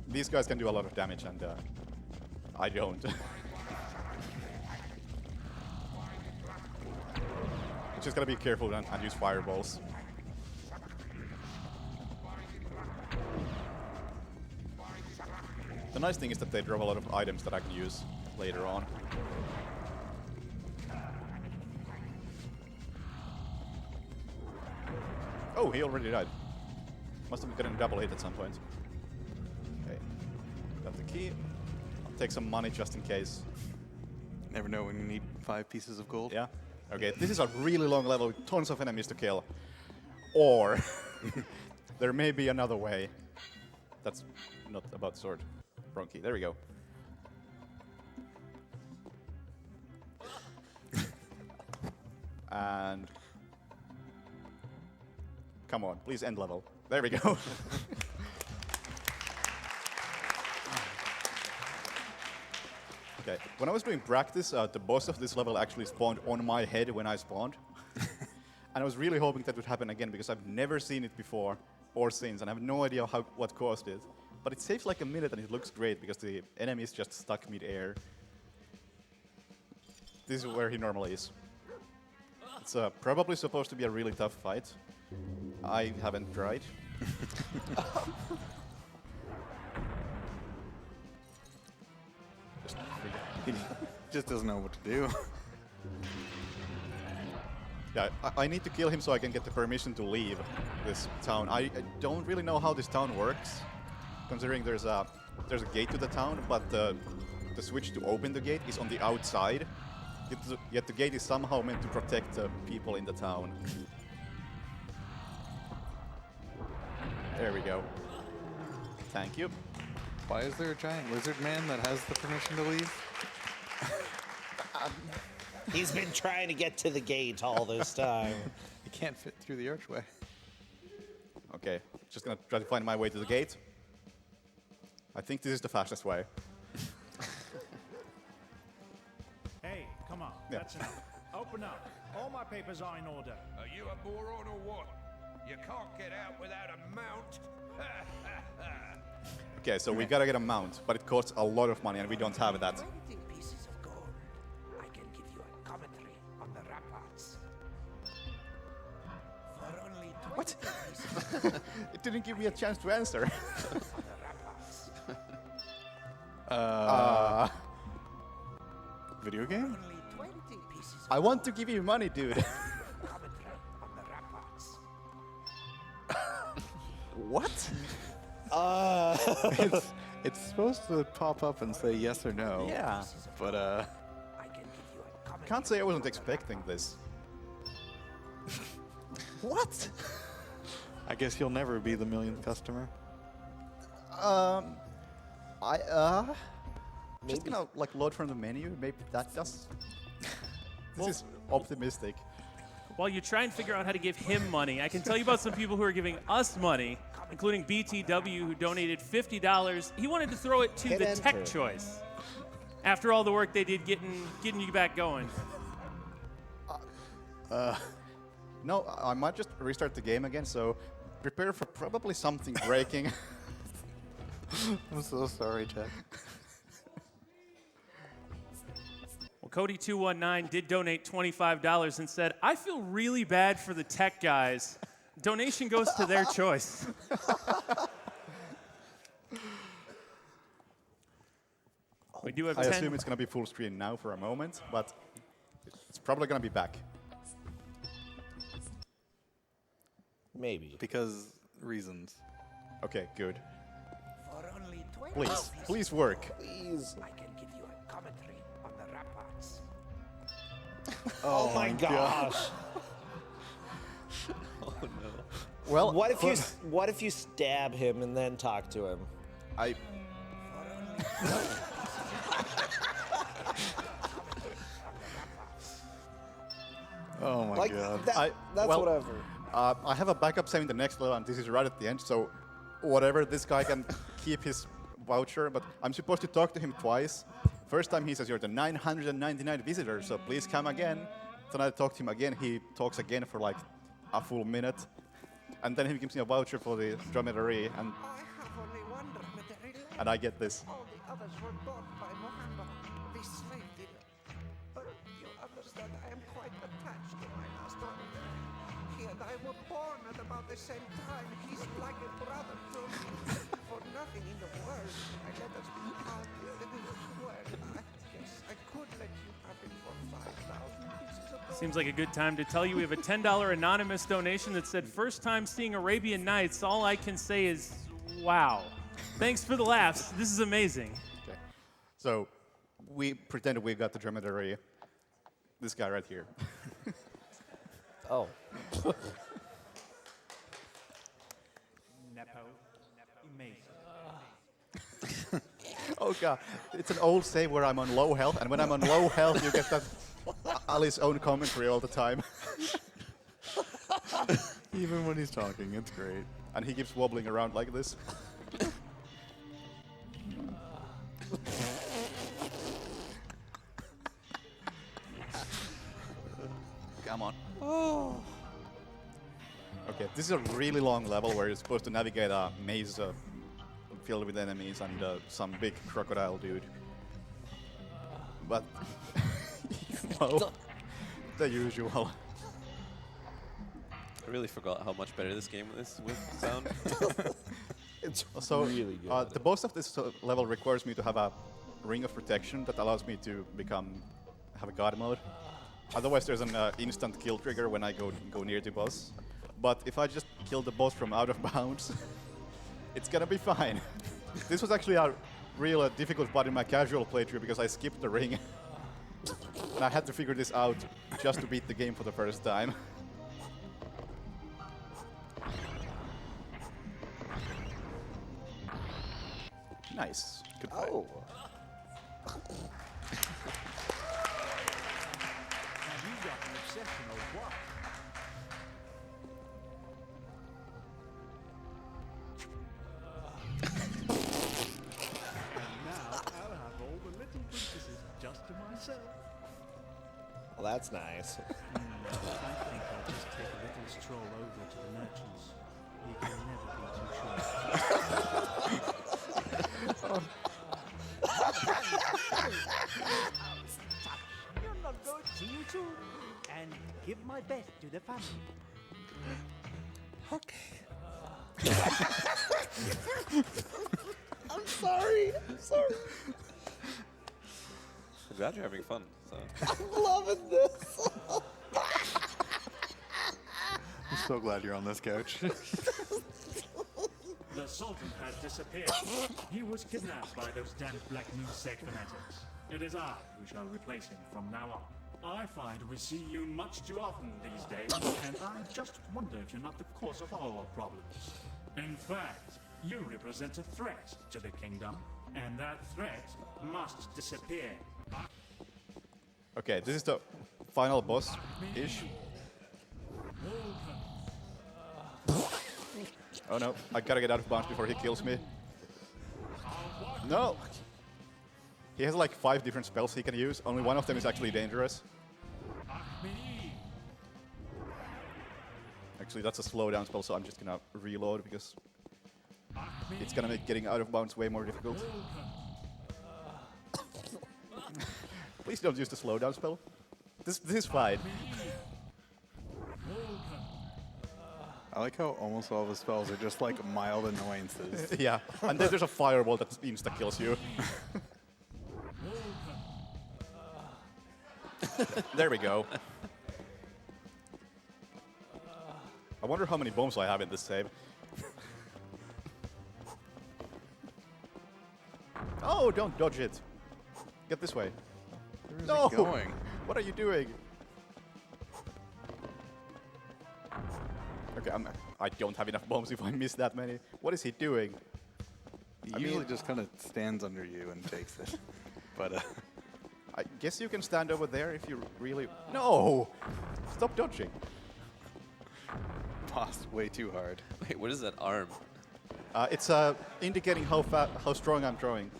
these guys can do a lot of damage, and I don't. Just gotta be careful and use fireballs. The nice thing is that they drop a lot of items that I can use later on. Oh, he already died. Must have gotten a double hit at some point. Okay. Got the key. I'll take some money just in case. Never know when you need 5 pieces of gold. Yeah. Okay, this is a really long level with tons of enemies to kill. Or there may be another way. That's not about sword. Wrong key. There we go. And come on, please end level. There we go. Okay, when I was doing practice, the boss of this level actually spawned on my head when I spawned. And I was really hoping that would happen again because I've never seen it before or since, and I have no idea what caused it. But it saves like a minute and it looks great because the enemy is just stuck mid-air. This is where he normally is. It's probably supposed to be a really tough fight. I haven't tried. He just doesn't know what to do. Yeah, I need to kill him so I can get the permission to leave this town. I don't really know how this town works, considering there's a gate to the town, but the switch to open the gate is on the outside. Yet the gate is somehow meant to protect the people in the town. There we go. Thank you. Why is there a giant lizard man that has the permission to leave? He's been trying to get to the gate all this time. He can't fit through the archway. Okay, just gonna try to find my way to the gate. I think this is the fastest way. Hey, come on, Yeah. that's enough. Open up. All my papers are in order. Are you a moron or what? You can't get out without a mount. Okay, so we gotta get a mount, but it costs a lot of money and we don't have that. 20 pieces of gold. I can give you a commentary on the ramparts. For only 20 What? pieces It didn't give me a chance to answer. on the ramparts. Video game? Only 20 pieces of I want to give you money, dude. commentary on the ramparts. What? It's supposed to pop up and say yes or no. Yeah. But I can give you a commentary. Can't say I wasn't expecting this. What? I guess you'll never be the millionth customer. Just gonna like load from the menu. Maybe that does. This is optimistic. While you try and figure out how to give him money, I can tell you about some people who are giving us money, including BTW, who donated $50. He wanted to throw it to Hit the enter. tech choice. After all the work they did getting you back going. No, I might just restart the game again. So prepare for probably something breaking. I'm so sorry, Jack. Well, Kotti219 did donate $25 and said, I feel really bad for the tech guys. Donation goes to their choice. We do have I 10. assume it's gonna be full screen now for a moment, but it's probably gonna be back. Maybe. Because reasons. Okay, good. For only 20 Please, pieces please of work. Please. I can give you a commentary on the ramparts. Oh my gosh. Oh no. Well, What if you stab him and then talk to him? I Oh my Like god. that's well, whatever. I have a backup saving the next level, and this is right at the end. So whatever, this guy can keep his voucher. But I'm supposed to talk to him twice. First time he says you're the 999 visitor, so please come again. Then I talk to him again. He talks again for like a full minute, and then he gives me a voucher for the dromedary, I have only one dromedary left. and I get this. All the others were bought by Mohammed, the slave dealer. But you understand, I am quite attached to my master. He and I were born at about the same time. He's like a brother to me. for nothing in the world. I let us be out. Well, I guess I could let you have it for 5,000 pieces of gold. Seems like a good time to tell you we have a $10 anonymous donation that said, first time seeing Arabian Nights, all I can say is, wow. Thanks for the laughs. This is amazing. Okay. So we pretended we got the dromedary. This guy right here. Oh. Nepo. Amazing. Oh god, it's an old save where I'm on low health, and when I'm on low health, you get that Ali's own commentary all the time. Even when he's talking, it's great. And he keeps wobbling around like this. Come on. Oh. Okay, this is a really long level where you're supposed to navigate a maze filled with enemies and some big crocodile dude. But, the usual. I really forgot how much better this game is with sound. It's so, really good. the boss of this level requires me to have a ring of protection that allows me to have a god mode. Otherwise, there's an instant kill trigger when I go near the boss. But if I just kill the boss from out of bounds, it's gonna be fine. This was actually a real difficult part in my casual playthrough because I skipped the ring. And I had to figure this out just to beat the game for the first time. Nice. Good fight. Oh. Have you got an obsession or what? And now I'll have all the little princesses just to myself. Well, that's nice. I think I'll just take a little stroll over to the merchants. You can never be too sure. You're not good. See you soon. And give my best to the family. Okay. I'm sorry. I'm sorry. I'm glad you're having fun. So. I'm loving this. I'm so glad you're on this couch. The Sultan has disappeared. He was kidnapped by those damn Black Moon sect fanatics. It is I who shall replace him from now on. I find we see you much too often these days, and I just wonder if you're not the cause of all our problems. In fact, you represent a threat to the kingdom, and that threat must disappear. Okay, this is the final boss-ish. Oh no, I gotta get out of bounds before he kills me. No! He has like 5 different spells he can use, only one of them is actually dangerous. Actually, that's a slowdown spell, so I'm just gonna reload because it's gonna make getting out of bounds way more difficult. Please don't use the slowdown spell. This is fine. I like how almost all of the spells are just like mild annoyances. Yeah, and then there's a fireball that insta-kills you. There we go. I wonder how many bombs I have in this save. Oh, don't dodge it. Get this way. Where is No! it going? What are you doing? Okay, I don't have enough bombs if I miss that many. What is he doing? He usually just kind of stands under you and takes it. But I guess you can stand over there if you really... No! Stop dodging. Boss, way too hard. Wait, what is that arm? It's indicating how strong I'm throwing.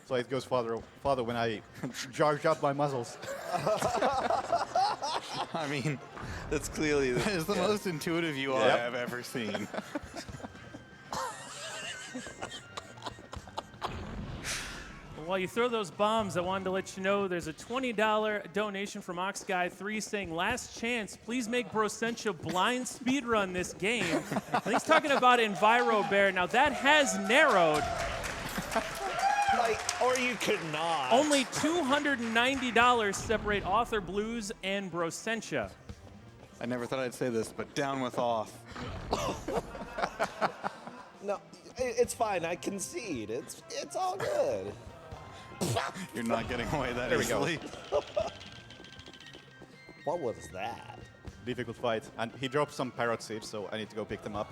So it goes farther when I charge up my muscles. I mean, that's clearly the most intuitive UI I've ever seen. while you throw those bombs, I wanted to let you know there's a $20 donation from OxGuy3 saying, last chance, please make Brosentia blind speedrun this game. I think he's talking about Envirobear. Now, that has narrowed. Or you could not. Only $290 separate Author Blues and Brosentia. I never thought I'd say this, but down with off. No, it's fine. I concede. It's all good. You're not getting away that There we go. easily. What was that? Difficult fight. And he dropped some parrot seeds, so I need to go pick them up.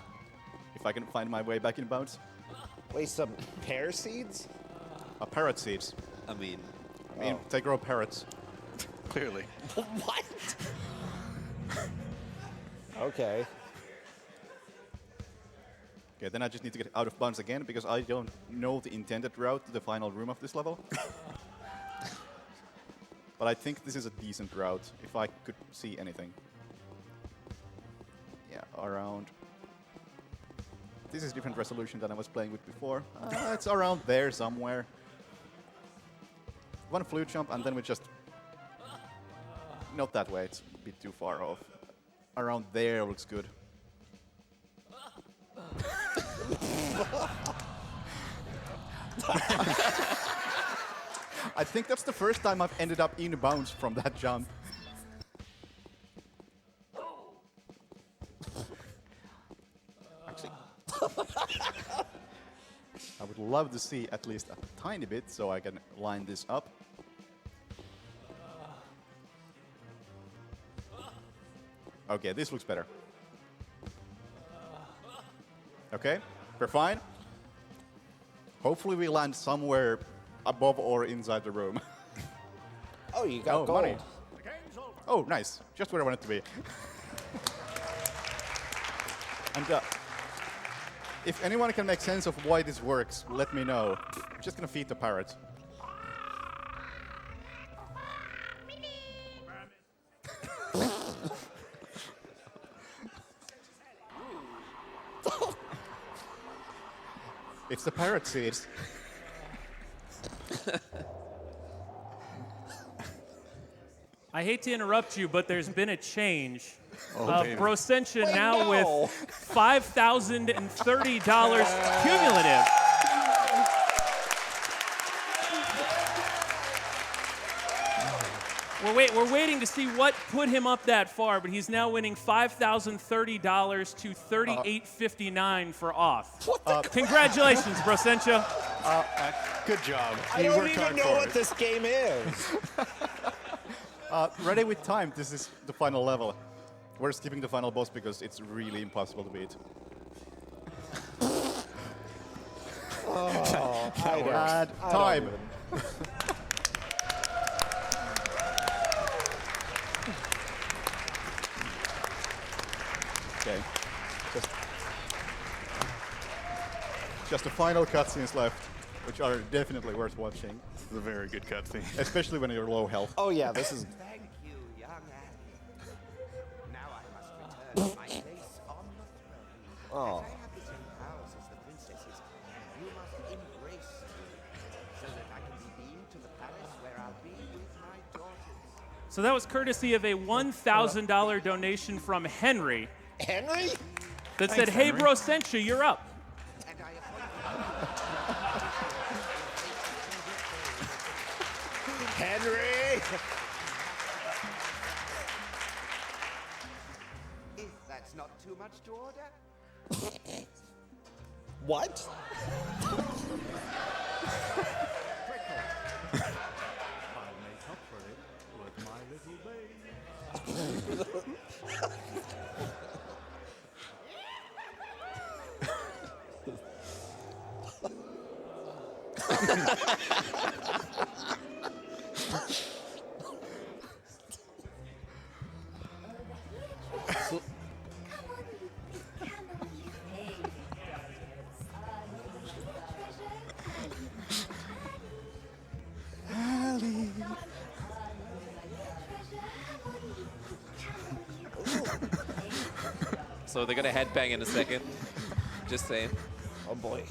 If I can find my way back in bounds. Wait, some pear seeds? Parrot seeds. I mean, they grow parrots. Clearly. What? Okay. Okay, then I just need to get out of bounds again because I don't know the intended route to the final room of this level. But I think this is a decent route, if I could see anything. Yeah, around... This is a different resolution than I was playing with before. It's around there somewhere. One flute jump, and then we just... Not that way, it's a bit too far off. Around there looks good. I think that's the first time I've ended up in bounds from that jump. Actually, I would love to see at least a tiny bit so I can line this up. Okay, this looks better. Okay, we're fine. Hopefully we land somewhere above or inside the room. Oh, you got gold. Money. Oh, nice. Just where I wanted to be. And if anyone can make sense of why this works, let me know. I'm just gonna feed the parrot. It's the parrot seeds. I hate to interrupt you, but there's been a change. Oh, baby. Brosentia Wait, now no. with $5,030 cumulative. We're waiting to see what put him up that far, but he's now winning $5,030 to $38.59 for Auth. Congratulations, Brosentia. Good job. I don't even know what this game is. Ready with time, this is the final level. We're skipping the final boss because it's really impossible to beat. Oh, Time. Okay. Just the final cutscenes left, which are definitely worth watching. This is a very good cutscene. Especially when you're low health. Oh yeah, this is... Thank you, young Abby. Now I must return to my place on the throne. Oh. As I have the same powers as the princesses, you must embrace me, so that I can be beamed to the palace where I'll be with my daughters. So that was courtesy of a $1,000 donation from Henry. Henry? That said, hey, Brosentia, you're up. And I Henry! If that's not too much to order. What? I'll make up for it with my little babe. So they're gonna headbang in a second. Just saying. Oh boy.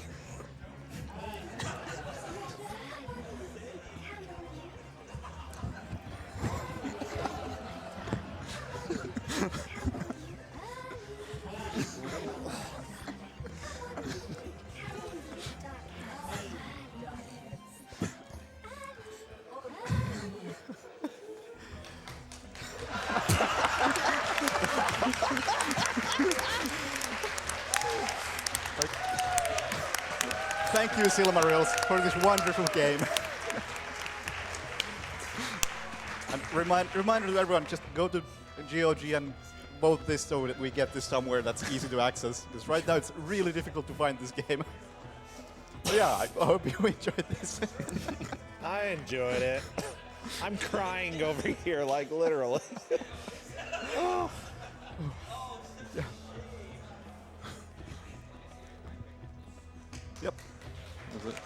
Thank you, Silmarils, for this wonderful game. And reminder to everyone, just go to GOG and vote this so that we get this somewhere that's easy to access. Because right now it's really difficult to find this game. But yeah, I hope you enjoyed this. I enjoyed it. I'm crying over here, like literally. Oh. Yeah. Yep. That was it.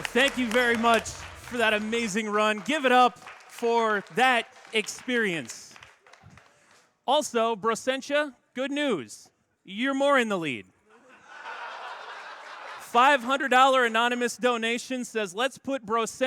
Thank you very much for that amazing run. Give it up for that experience. Also, Brosentia, good news. You're more in the lead. $500 anonymous donation says, let's put Brosentia